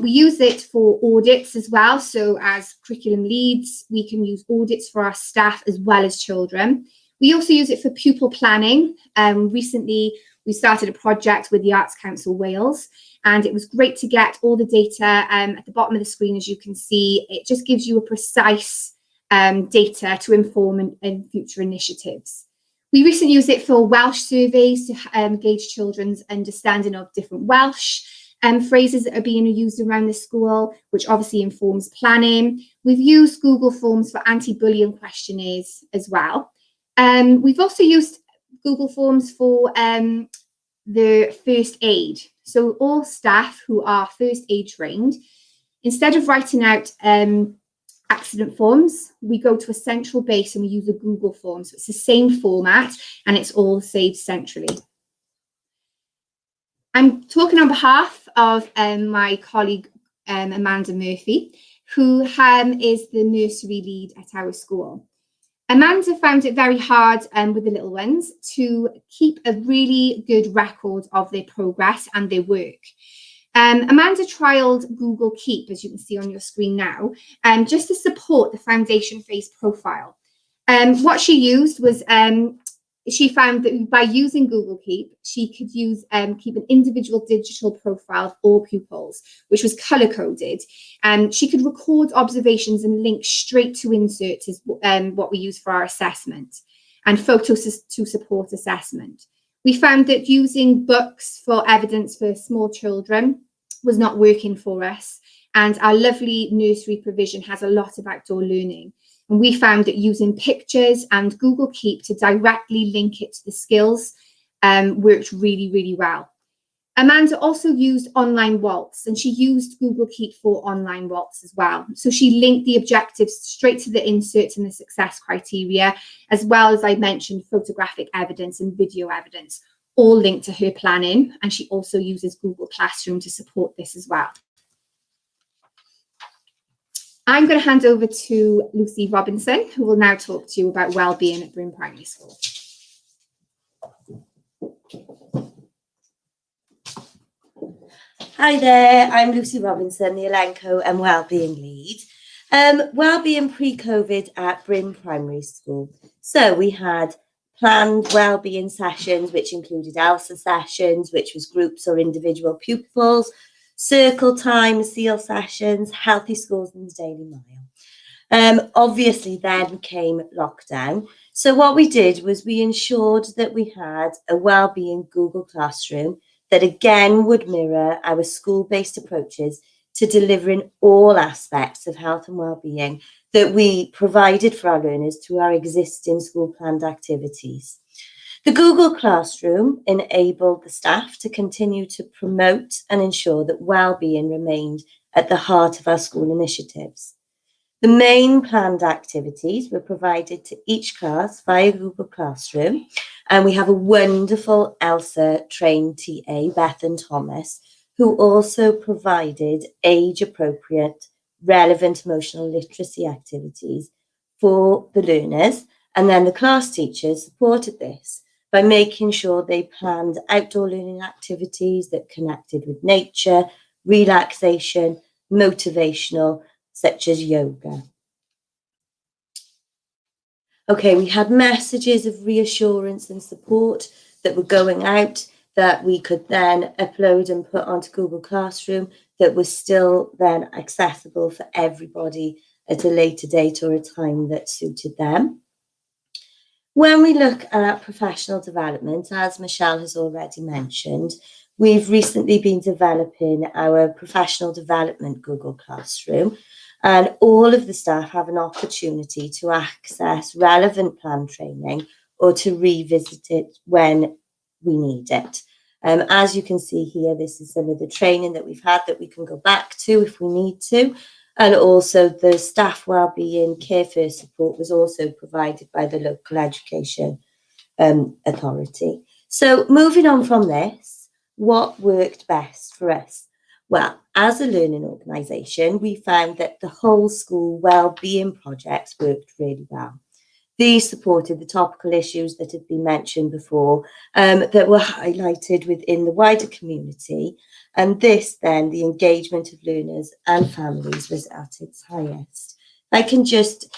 We use it for audits as well. So as curriculum leads, we can use audits for our staff as well as children. We also use it for pupil planning. Recently, we started a project with the Arts Council Wales, and it was great to get all the data at the bottom of the screen. As you can see, it just gives you a precise data to inform in future initiatives. We recently used it for Welsh surveys to gauge children's understanding of different Welsh phrases that are being used around the school, which obviously informs planning. We've used Google Forms for anti-bullying questionnaires as well. We've also used Google Forms for the first aid. So all staff who are first aid trained, instead of writing out accident forms, we go to a central base and we use a Google form. So it's the same format and it's all saved centrally. I'm talking on behalf of my colleague Amanda Murphy, who is the nursery lead at our school. Amanda found it very hard with the little ones to keep a really good record of their progress and their work. Amanda trialled Google Keep, as you can see on your screen now, just to support the foundation phase profile. What she used was, she found that by using Google Keep, she could keep an individual digital profile of all pupils, which was color-coded. She could record observations and link straight to inserts, is what we use for our assessment, and photos to support assessment. We found that using books for evidence for small children was not working for us, and our lovely nursery provision has a lot of outdoor learning. And we found that using pictures and Google Keep to directly link it to the skills worked really, really well. Amanda also used online WALTs, and she used Google Keep for online WALTs as well. So she linked the objectives straight to the inserts and the success criteria, as well as I mentioned photographic evidence and video evidence, all linked to her planning. And she also uses Google Classroom to support this as well. I'm going to hand over to Lucy Robinson, who will now talk to you about wellbeing at Broome Primary School. Hi there, I'm Lucy Robinson, the Elenco and Wellbeing Lead. Wellbeing pre-COVID at Bryn Primary School. So we had planned wellbeing sessions, which included ELSA sessions, which was groups or individual pupils, circle time, SEAL sessions, healthy schools and the Daily Mile. Obviously then came lockdown. So what we did was we ensured that we had a wellbeing Google Classroom that again would mirror our school-based approaches to delivering all aspects of health and wellbeing that we provided for our learners through our existing school planned activities. The Google Classroom enabled the staff to continue to promote and ensure that wellbeing remained at the heart of our school initiatives. The main planned activities were provided to each class via Google Classroom, and we have a wonderful ELSA trained TA, Beth and Thomas, who also provided age-appropriate, relevant emotional literacy activities for the learners, and then the class teachers supported this by making sure they planned outdoor learning activities that connected with nature, relaxation, motivational, such as yoga. Okay, we had messages of reassurance and support that were going out that we could then upload and put onto Google Classroom that was still then accessible for everybody at a later date or a time that suited them. When we look at professional development, as Michelle has already mentioned, we've recently been developing our professional development Google Classroom, and all of the staff have an opportunity to access relevant plan training or to revisit it when we need it. As you can see here, this is some of the training that we've had that we can go back to if we need to. And also the staff wellbeing care first support was also provided by the local education authority. So moving on from this, what worked best for us? Well, as a learning organisation, we found that the whole school wellbeing projects worked really well. These supported the topical issues that had been mentioned before that were highlighted within the wider community. And this then, the engagement of learners and families was at its highest. I can just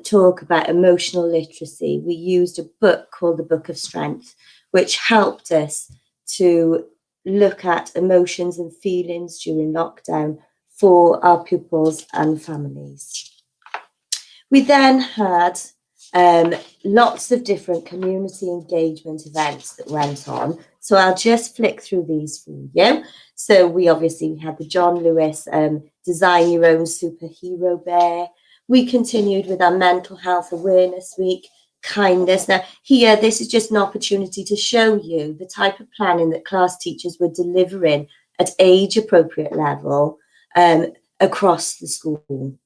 talk about emotional literacy. We used a book called The Book of Strength, which helped us to look at emotions and feelings during lockdown for our pupils and families. We then had lots of different community engagement events that went on. So I'll just flick through these for you. So we obviously had the John Lewis Design Your Own Superhero Bear. We continued with our Mental Health Awareness Week, kindness. Now here, this is just an opportunity to show you the type of planning that class teachers were delivering at age appropriate level across the school.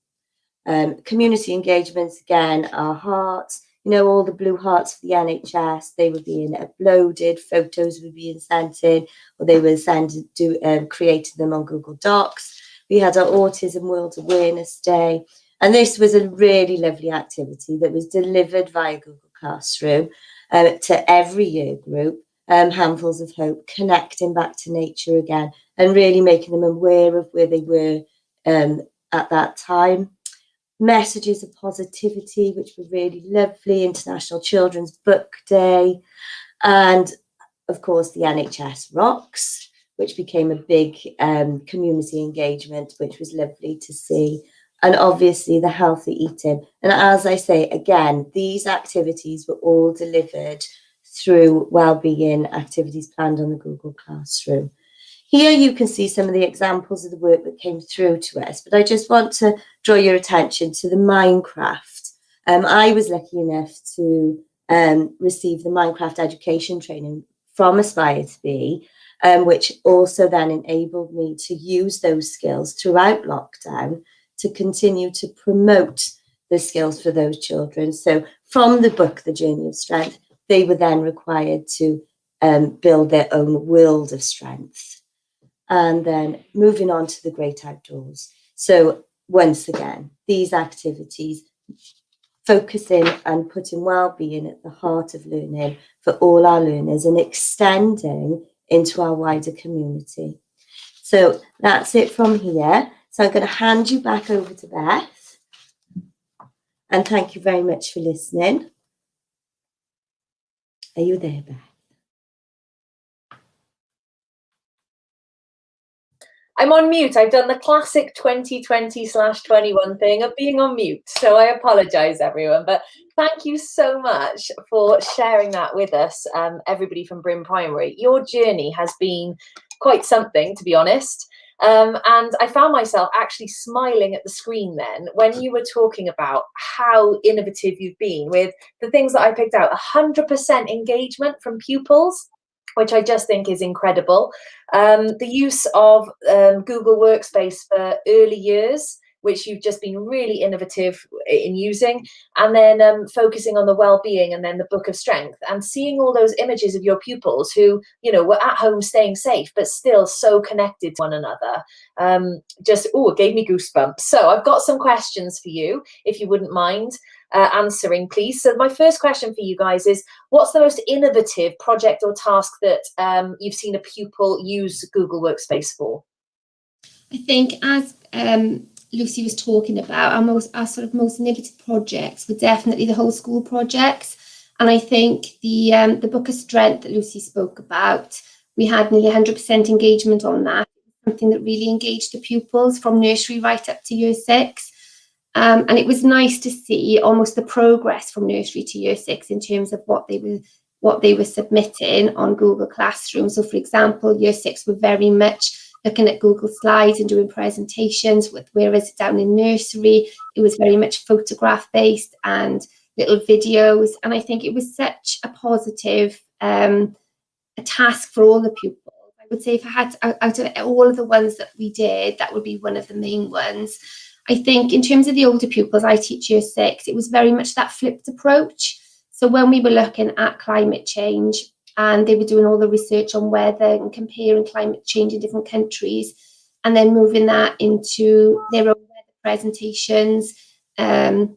Community engagements, again, our hearts, you know, all the blue hearts for the NHS, they were being uploaded, photos were being sent in, or they were created them on Google Docs. We had our Autism World Awareness Day, and this was a really lovely activity that was delivered via Google Classroom to every year group, Handfuls of Hope, connecting back to nature again, and really making them aware of where they were at that time. Messages of positivity, which were really lovely, International Children's Book Day, and of course the NHS Rocks, which became a big community engagement, which was lovely to see, and obviously the healthy eating. And as I say, again, these activities were all delivered through wellbeing activities planned on the Google Classroom. Here you can see some of the examples of the work that came through to us, but I just want to draw your attention to the Minecraft. I was lucky enough to receive the Minecraft education training from Aspire to Be, which also then enabled me to use those skills throughout lockdown to continue to promote the skills for those children. So from the book, The Journey of Strength, they were then required to build their own world of strength. And then moving on to the great outdoors. So once again, these activities focusing and putting well-being at the heart of learning for all our learners and extending into our wider community. So that's it from here. So I'm going to hand you back over to Beth. And thank you very much for listening. Are you there, Beth? I'm on mute. I've done the classic 2020/21 thing of being on mute. So I apologize, everyone. But thank you so much for sharing that with us, everybody from Bryn Primary. Your journey has been quite something, to be honest. And I found myself actually smiling at the screen then when you were talking about how innovative you've been with the things that I picked out. 100% engagement from pupils, which I just think is incredible. The use of Google Workspace for early years, which you've just been really innovative in using, and then focusing on the well-being, and then the Book of Strength, and seeing all those images of your pupils who, you know, were at home staying safe, but still so connected to one another. It gave me goosebumps. So I've got some questions for you, if you wouldn't mind answering, please. So my first question for you guys is, what's the most innovative project or task that you've seen a pupil use Google Workspace for? I think, as Lucy was talking about, our sort of most innovative projects were definitely the whole school projects. And I think the Book of Strength that Lucy spoke about, we had nearly 100% engagement on that. Something that really engaged the pupils from nursery right up to year 6. And it was nice to see almost the progress from nursery to year 6 in terms of what they were submitting on Google Classroom. So, for example, year 6 were very much looking at Google Slides and doing presentations, whereas down in nursery, it was very much photograph based and little videos. And I think it was such a positive a task for all the pupils. I would say if I had, out of all of the ones that we did, that would be one of the main ones. I think in terms of the older pupils, I teach year 6, it was very much that flipped approach. So when we were looking at climate change, and they were doing all the research on weather and comparing climate change in different countries, and then moving that into their own weather presentations, and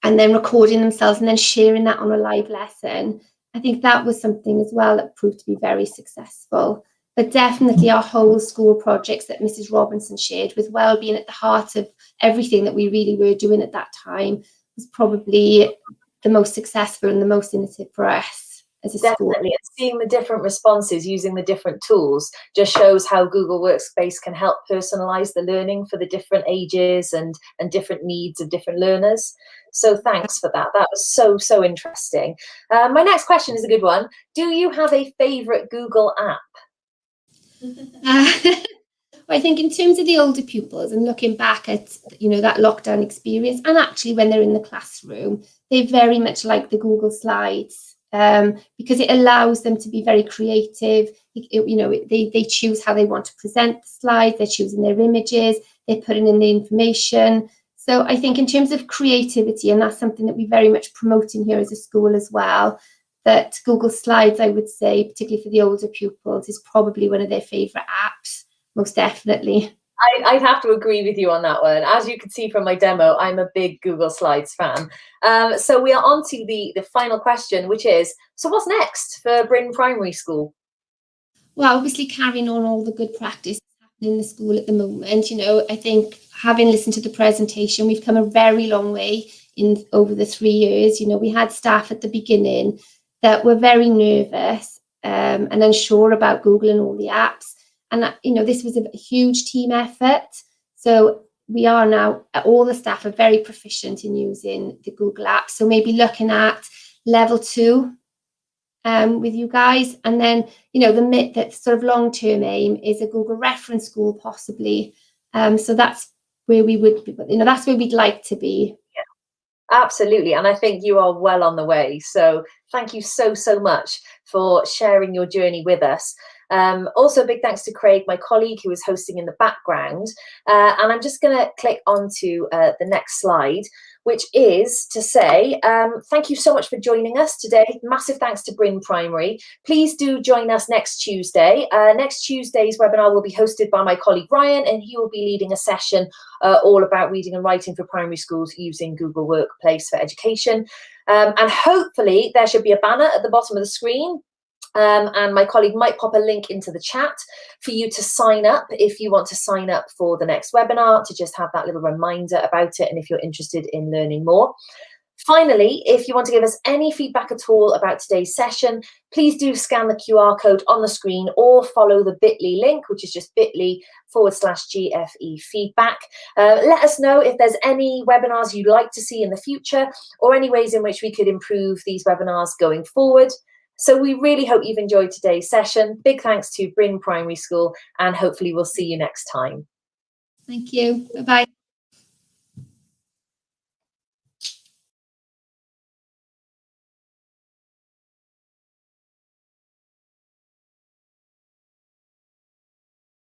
then recording themselves and then sharing that on a live lesson. I think that was something as well that proved to be very successful. But definitely our whole school projects that Mrs. Robinson shared, with wellbeing at the heart of everything that we really were doing at that time, was probably the most successful and the most innovative for us as a school. Definitely, and seeing the different responses using the different tools just shows how Google Workspace can help personalize the learning for the different ages and different needs of different learners. So thanks for that. That was so interesting. My next question is a good one. Do you have a favorite Google app? I think in terms of the older pupils and looking back at, you know, that lockdown experience, and actually when they're in the classroom, they very much like the Google Slides, because it allows them to be very creative. They choose how they want to present the slides, they're choosing their images, they're putting in the information. So I think in terms of creativity, and that's something that we very much promote in here as a school as well, that Google Slides, I would say, particularly for the older pupils, is probably one of their favourite apps, most definitely. I'd have to agree with you on that one. As you can see from my demo, I'm a big Google Slides fan. So we are on to the final question, which is, so what's next for Bryn Primary School? Well, obviously carrying on all the good practice happening in the school at the moment. You know, I think having listened to the presentation, we've come a very long way over the 3 years. You know, we had staff at the beginning that were very nervous and unsure about Google and all the apps. And, you know, this was a huge team effort. So we are now, all the staff are very proficient in using the Google apps. So maybe looking at level 2 with you guys. And then, you know, that sort of long-term aim is a Google reference school, possibly. So that's where we would be, you know, that's where we'd like to be. Absolutely. And I think you are well on the way. So thank you so much for sharing your journey with us. Also, a big thanks to Craig, my colleague, who is hosting in the background. And I'm just going to click onto the next slide, which is to say thank you so much for joining us today. Massive thanks to Bryn Primary. Please do join us next Tuesday. Next Tuesday's webinar will be hosted by my colleague Ryan, and he will be leading a session all about reading and writing for primary schools using Google Workplace for Education. And hopefully there should be a banner at the bottom of the screen And my colleague might pop a link into the chat for you to sign up if you want to sign up for the next webinar, to just have that little reminder about it, and if you're interested in learning more. Finally, if you want to give us any feedback at all about today's session, please do scan the QR code on the screen or follow the bit.ly link, which is just bit.ly/GFE feedback. Let us know if there's any webinars you'd like to see in the future, or any ways in which we could improve these webinars going forward. So we really hope you've enjoyed today's session. Big thanks to Bryn Primary School, and hopefully we'll see you next time. Thank you. Bye-bye.